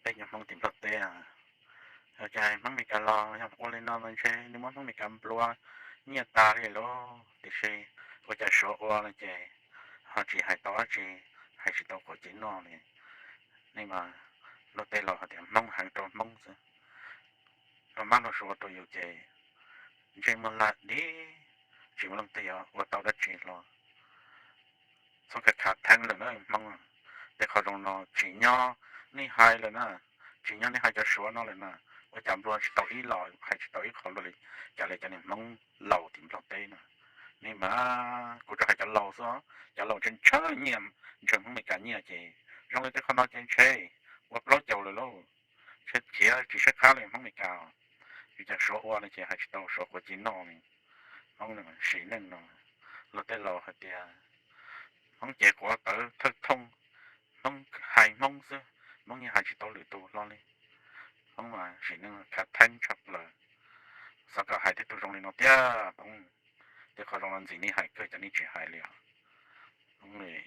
bây giờ mong tìm được tê à ở trái mong bị cả lo nhầm ô lên nó lên chơi nhưng mà mong bị cầm plua nhiều ta thì lo thì chơi có trái số ô lên chơi họ chỉ hay tao chỉ hay chỉ tao có chỉ nó này nhưng mà nó tê lo thì mong hàng tròn mong chứ mà mang nó số tôi yêu chơi mà là đi chỉ một lần tê à và tao đã chỉ lo xong cái khát thang rồi nó mong để họ trong nó chỉ nhau ní hai rồi nè chỉ nhau ní hai cho số nó rồi nè và chạm luôn chỉ tao ý lòi hay chỉ tao ý khó rồi trả lại cho nên mong lầu tìm lầu tê nè nhưng mà cô cho hai cho lầu số cho lầu trên chơi nhiệm chuyện không bị cả nhiều chị trong cái không nói trên chơi và lối chầu rồi luôn chỉ sẽ khá là không bị cao thì cho số qua này chị hay chỉ tao số của chị nó này không là sĩ nên nó lầu tê lầu hay tiền không chỉ của tớ thức thông không hài mong chứ mong như hai chỉ tao lựa tụ lo đi không mà chỉ nên cả thanh chập là sao cả hai thì tụ trong này nó tia không thì khó trong làm gì đi hai cái cho nên chỉ hai liền không này